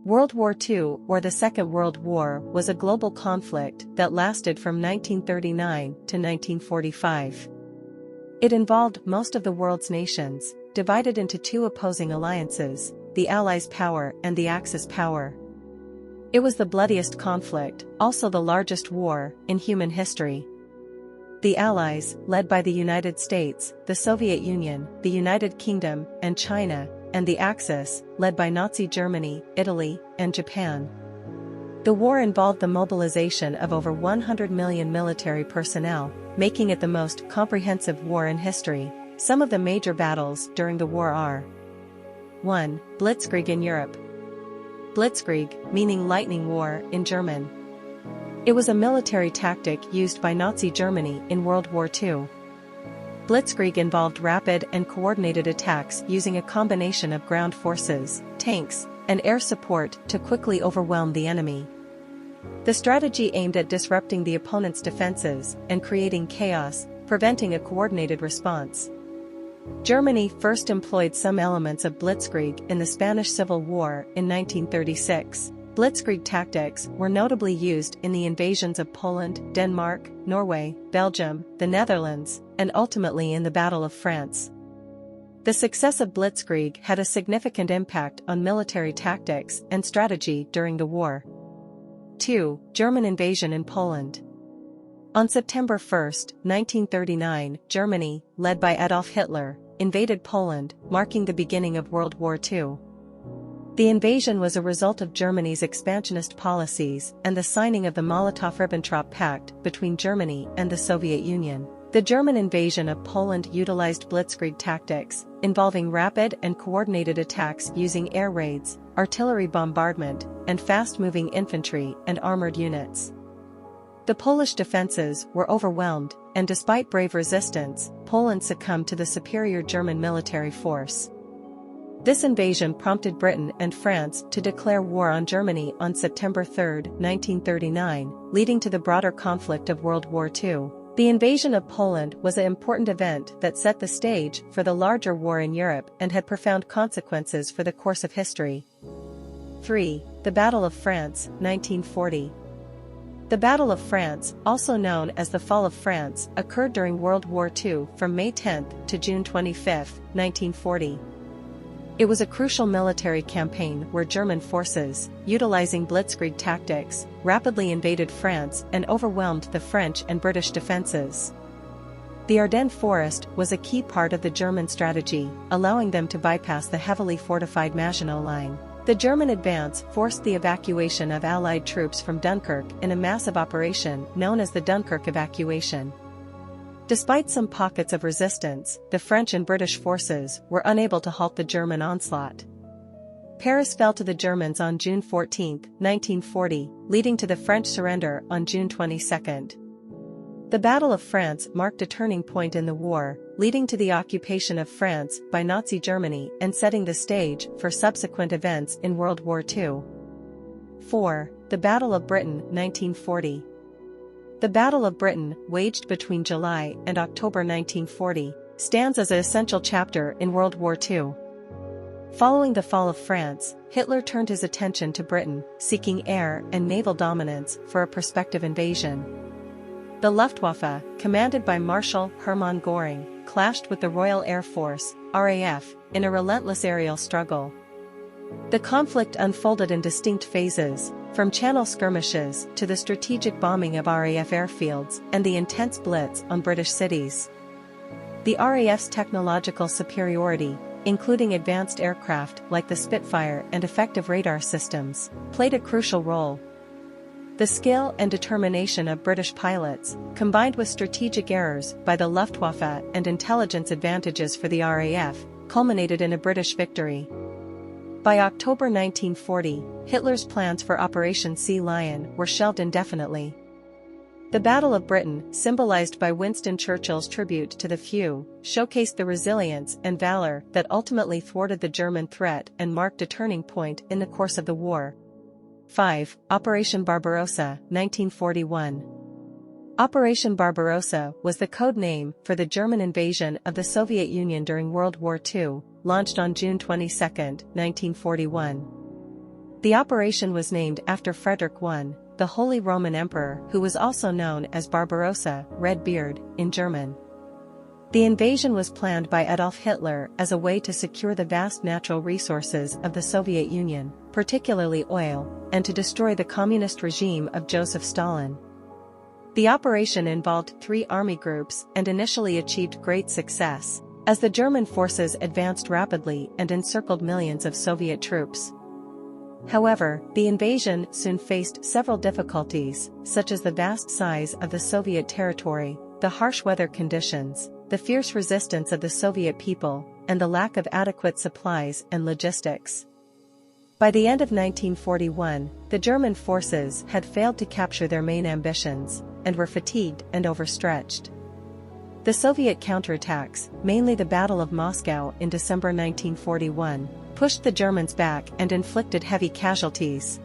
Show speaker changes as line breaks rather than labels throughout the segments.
World War II, or the Second World War, was a global conflict that lasted from 1939 to 1945. It involved most of the world's nations, divided into two opposing alliances, the Allies' power and the Axis power. It was the bloodiest conflict, also the largest war, in human history. The Allies, led by the United States, the Soviet Union, the United Kingdom, and China, and the Axis, led by Nazi Germany, Italy, and Japan. The war involved the mobilization of over 100 million military personnel, making it the most comprehensive war in history. Some of the major battles during the war are: 1. Blitzkrieg in Europe. Blitzkrieg, meaning lightning war in German. It was a military tactic used by Nazi Germany in World War II. Blitzkrieg involved rapid and coordinated attacks using a combination of ground forces, tanks, and air support to quickly overwhelm the enemy. The strategy aimed at disrupting the opponent's defenses and creating chaos, preventing a coordinated response. Germany first employed some elements of Blitzkrieg in the Spanish Civil War in 1936. Blitzkrieg tactics were notably used in the invasions of Poland, Denmark, Norway, Belgium, the Netherlands, and ultimately in the Battle of France. The success of Blitzkrieg had a significant impact on military tactics and strategy during the war. 2. German invasion in Poland. On September 1, 1939, Germany, led by Adolf Hitler, invaded Poland, marking the beginning of World War II. The invasion was a result of Germany's expansionist policies and the signing of the Molotov-Ribbentrop Pact between Germany and the Soviet Union. The German invasion of Poland utilized Blitzkrieg tactics, involving rapid and coordinated attacks using air raids, artillery bombardment, and fast-moving infantry and armored units. The Polish defenses were overwhelmed, and despite brave resistance, Poland succumbed to the superior German military force. This invasion prompted Britain and France to declare war on Germany on September 3, 1939, leading to the broader conflict of World War II. The invasion of Poland was an important event that set the stage for the larger war in Europe and had profound consequences for the course of history. 3. The Battle of France, 1940. The Battle of France, also known as the Fall of France, occurred during World War II from May 10 to June 25, 1940. It was a crucial military campaign where German forces, utilizing Blitzkrieg tactics, rapidly invaded France and overwhelmed the French and British defenses. The Ardennes Forest was a key part of the German strategy, allowing them to bypass the heavily fortified Maginot Line. The German advance forced the evacuation of Allied troops from Dunkirk in a massive operation known as the Dunkirk Evacuation. Despite some pockets of resistance, the French and British forces were unable to halt the German onslaught. Paris fell to the Germans on June 14, 1940, leading to the French surrender on June 22. The Battle of France marked a turning point in the war, leading to the occupation of France by Nazi Germany and setting the stage for subsequent events in World War II. 4. The Battle of Britain, 1940. The Battle of Britain, waged between July and October 1940, stands as an essential chapter in World War II. Following the fall of France, Hitler turned his attention to Britain, seeking air and naval dominance for a prospective invasion. The Luftwaffe, commanded by Marshal Hermann Göring, clashed with the Royal Air Force, RAF, in a relentless aerial struggle. The conflict unfolded in distinct phases, from channel skirmishes to the strategic bombing of RAF airfields and the intense blitz on British cities. The RAF's technological superiority, including advanced aircraft like the Spitfire and effective radar systems, played a crucial role. The skill and determination of British pilots, combined with strategic errors by the Luftwaffe and intelligence advantages for the RAF, culminated in a British victory. By October 1940, Hitler's plans for Operation Sea Lion were shelved indefinitely. The Battle of Britain, symbolized by Winston Churchill's tribute to the few, showcased the resilience and valor that ultimately thwarted the German threat and marked a turning point in the course of the war. 5. Operation Barbarossa, 1941. Operation Barbarossa was the code name for the German invasion of the Soviet Union during World War II, launched on June 22, 1941. The operation was named after Frederick I, the Holy Roman Emperor, who was also known as Barbarossa, Red Beard, in German. The invasion was planned by Adolf Hitler as a way to secure the vast natural resources of the Soviet Union, particularly oil, and to destroy the communist regime of Joseph Stalin. The operation involved 3 army groups and initially achieved great success, as the German forces advanced rapidly and encircled millions of Soviet troops. However, the invasion soon faced several difficulties, such as the vast size of the Soviet territory, the harsh weather conditions, the fierce resistance of the Soviet people, and the lack of adequate supplies and logistics. By the end of 1941, the German forces had failed to capture their main ambitions, and were fatigued and overstretched. The Soviet counterattacks, mainly the Battle of Moscow in December 1941, pushed the Germans back and inflicted heavy casualties.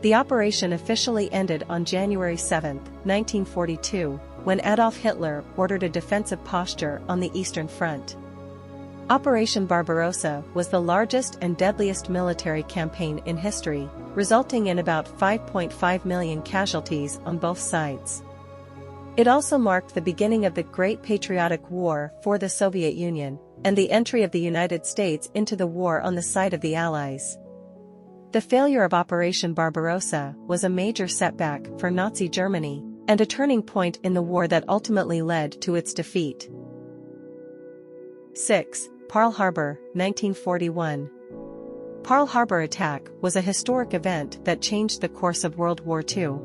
The operation officially ended on January 7, 1942, when Adolf Hitler ordered a defensive posture on the Eastern Front. Operation Barbarossa was the largest and deadliest military campaign in history, resulting in about 5.5 million casualties on both sides. It also marked the beginning of the Great Patriotic War for the Soviet Union, and the entry of the United States into the war on the side of the Allies. The failure of Operation Barbarossa was a major setback for Nazi Germany, and a turning point in the war that ultimately led to its defeat. 6. Pearl Harbor, 1941. Pearl Harbor attack was a historic event that changed the course of World War II.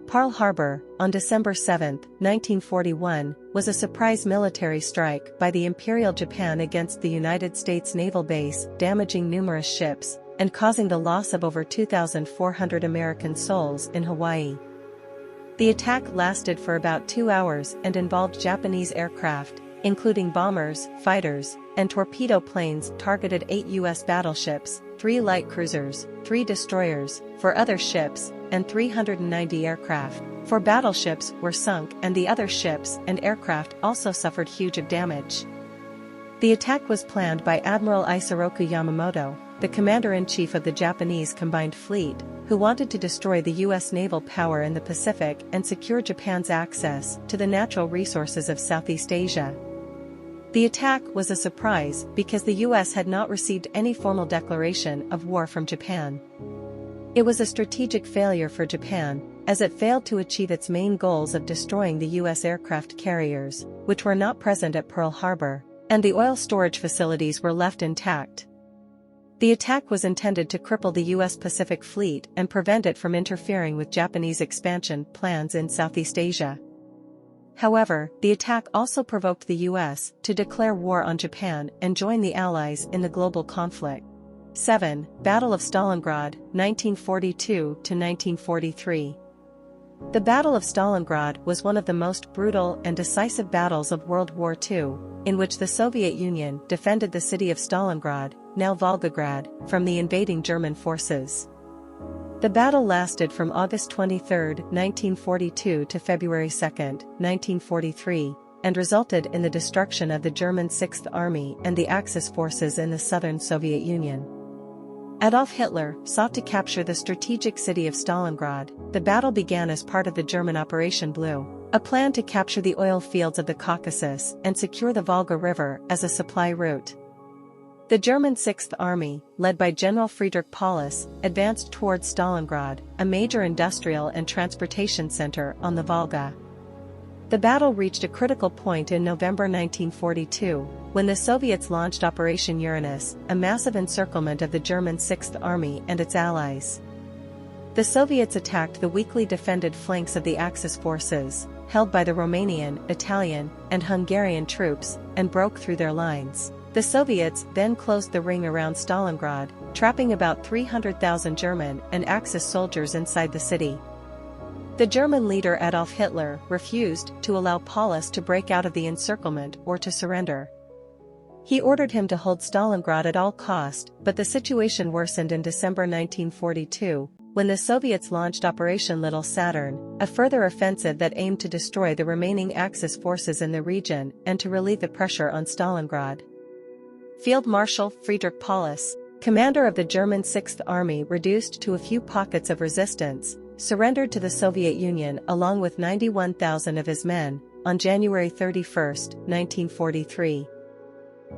Pearl Harbor, on December 7, 1941, was a surprise military strike by the Imperial Japan against the United States naval base, damaging numerous ships, and causing the loss of over 2,400 American souls in Hawaii. The attack lasted for about 2 hours and involved Japanese aircraft, including bombers, fighters, and torpedo planes targeted 8 U.S. battleships, 3 light cruisers, 3 destroyers, 4 other ships, and 390 aircraft. 4 battleships were sunk and the other ships and aircraft also suffered huge damage. The attack was planned by Admiral Isoroku Yamamoto, the commander-in-chief of the Japanese Combined Fleet, who wanted to destroy the U.S. naval power in the Pacific and secure Japan's access to the natural resources of Southeast Asia. The attack was a surprise because the U.S. had not received any formal declaration of war from Japan. It was a strategic failure for Japan, as it failed to achieve its main goals of destroying the U.S. aircraft carriers, which were not present at Pearl Harbor, and the oil storage facilities were left intact. The attack was intended to cripple the U.S. Pacific Fleet and prevent it from interfering with Japanese expansion plans in Southeast Asia. However, the attack also provoked the U.S. to declare war on Japan and join the Allies in the global conflict. 7. Battle of Stalingrad, 1942–1943. The Battle of Stalingrad was one of the most brutal and decisive battles of World War II, in which the Soviet Union defended the city of Stalingrad, now Volgograd, from the invading German forces. The battle lasted from August 23, 1942 to February 2, 1943, and resulted in the destruction of the German Sixth Army and the Axis forces in the southern Soviet Union. Adolf Hitler sought to capture the strategic city of Stalingrad. The battle began as part of the German Operation Blue, a plan to capture the oil fields of the Caucasus and secure the Volga River as a supply route. The German Sixth Army, led by General Friedrich Paulus, advanced towards Stalingrad, a major industrial and transportation center on the Volga. The battle reached a critical point in November 1942, when the Soviets launched Operation Uranus, a massive encirclement of the German Sixth Army and its allies. The Soviets attacked the weakly defended flanks of the Axis forces, held by the Romanian, Italian, and Hungarian troops, and broke through their lines. The Soviets then closed the ring around Stalingrad, trapping about 300,000 German and Axis soldiers inside the city. The German leader Adolf Hitler refused to allow Paulus to break out of the encirclement or to surrender. He ordered him to hold Stalingrad at all cost, but the situation worsened in December 1942, when the Soviets launched Operation Little Saturn, a further offensive that aimed to destroy the remaining Axis forces in the region and to relieve the pressure on Stalingrad. Field Marshal Friedrich Paulus, commander of the German 6th Army, reduced to a few pockets of resistance, surrendered to the Soviet Union along with 91,000 of his men, on January 31, 1943.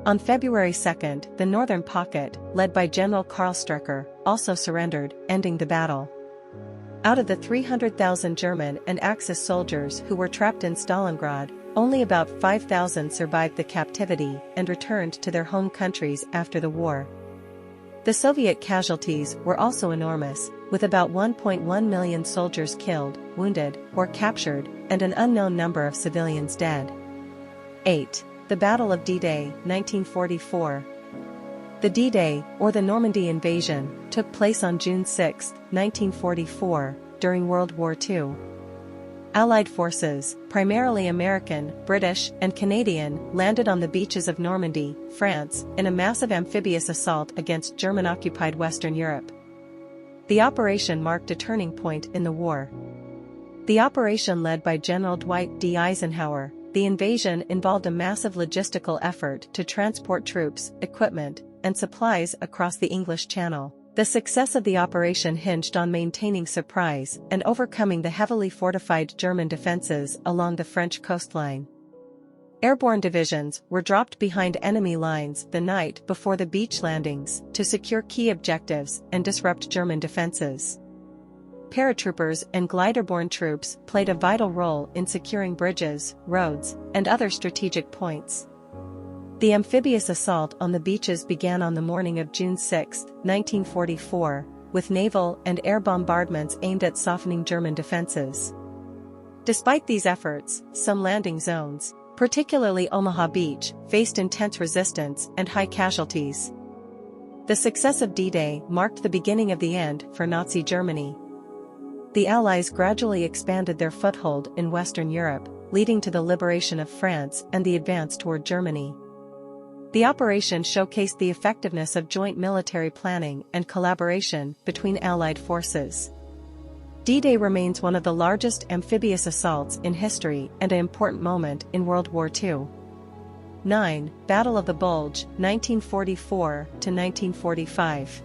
On February 2, the Northern Pocket, led by General Karl Strecker, also surrendered, ending the battle. Out of the 300,000 German and Axis soldiers who were trapped in Stalingrad, only about 5,000 survived the captivity and returned to their home countries after the war. The Soviet casualties were also enormous, with about 1.1 million soldiers killed, wounded, or captured, and an unknown number of civilians dead. 8. The Battle of D-Day, 1944. The D-Day, or the Normandy invasion, took place on June 6, 1944, during World War II. Allied forces, primarily American, British, and Canadian, landed on the beaches of Normandy, France, in a massive amphibious assault against German-occupied Western Europe. The operation marked a turning point in the war. The operation led by General Dwight D. Eisenhower, the invasion involved a massive logistical effort to transport troops, equipment, and supplies across the English Channel. The success of the operation hinged on maintaining surprise and overcoming the heavily fortified German defenses along the French coastline. Airborne divisions were dropped behind enemy lines the night before the beach landings to secure key objectives and disrupt German defenses. Paratroopers and glider-borne troops played a vital role in securing bridges, roads, and other strategic points. The amphibious assault on the beaches began on the morning of June 6, 1944, with naval and air bombardments aimed at softening German defenses. Despite these efforts, some landing zones, particularly Omaha Beach, faced intense resistance and high casualties. The success of D-Day marked the beginning of the end for Nazi Germany. The Allies gradually expanded their foothold in Western Europe, leading to the liberation of France and the advance toward Germany. The operation showcased the effectiveness of joint military planning and collaboration between Allied forces. D-Day remains one of the largest amphibious assaults in history and an important moment in World War II. 9. Battle of the Bulge, 1944 to 1945.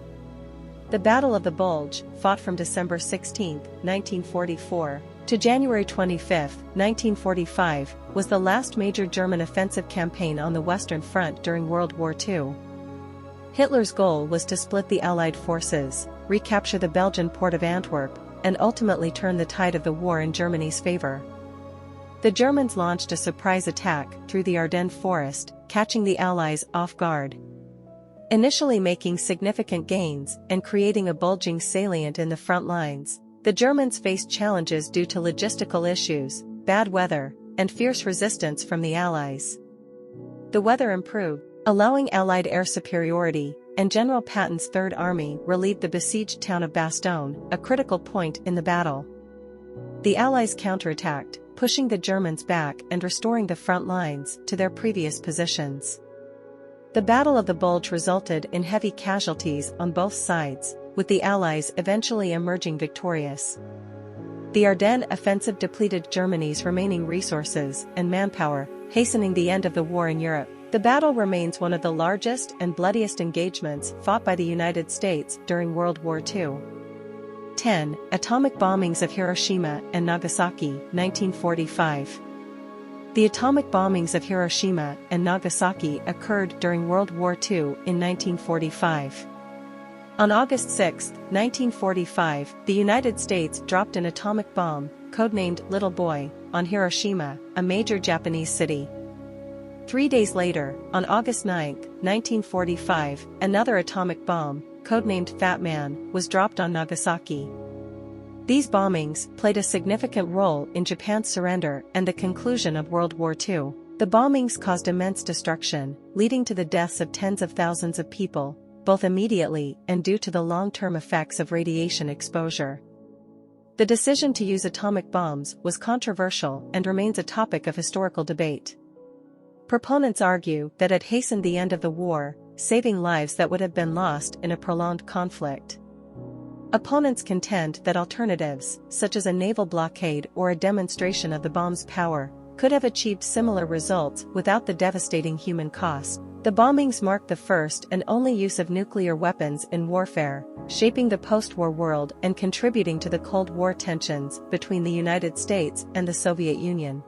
The Battle of the Bulge, fought from December 16, 1944, to January 25, 1945, was the last major German offensive campaign on the Western Front during World War II. Hitler's goal was to split the Allied forces, recapture the Belgian port of Antwerp, and ultimately turn the tide of the war in Germany's favor. The Germans launched a surprise attack through the Ardennes forest, catching the Allies off guard. Initially making significant gains and creating a bulging salient in the front lines, the Germans faced challenges due to logistical issues, bad weather, and fierce resistance from the Allies. The weather improved, allowing Allied air superiority, and General Patton's Third Army relieved the besieged town of Bastogne, a critical point in the battle. The Allies counterattacked, pushing the Germans back and restoring the front lines to their previous positions. The Battle of the Bulge resulted in heavy casualties on both sides, with the Allies eventually emerging victorious. The Ardennes offensive depleted Germany's remaining resources and manpower, hastening the end of the war in Europe. The battle remains one of the largest and bloodiest engagements fought by the United States during World War II. 10. Atomic bombings of Hiroshima and Nagasaki, 1945. The atomic bombings of Hiroshima and Nagasaki occurred during World War II in 1945. On August 6, 1945, the United States dropped an atomic bomb, codenamed Little Boy, on Hiroshima, a major Japanese city. 3 days later, on August 9, 1945, another atomic bomb, codenamed Fat Man, was dropped on Nagasaki. These bombings played a significant role in Japan's surrender and the conclusion of World War II. The bombings caused immense destruction, leading to the deaths of tens of thousands of people, both immediately and due to the long-term effects of radiation exposure. The decision to use atomic bombs was controversial and remains a topic of historical debate. Proponents argue that it hastened the end of the war, saving lives that would have been lost in a prolonged conflict. Opponents contend that alternatives, such as a naval blockade or a demonstration of the bomb's power, could have achieved similar results without the devastating human cost. The bombings marked the first and only use of nuclear weapons in warfare, shaping the post-war world and contributing to the Cold War tensions between the United States and the Soviet Union.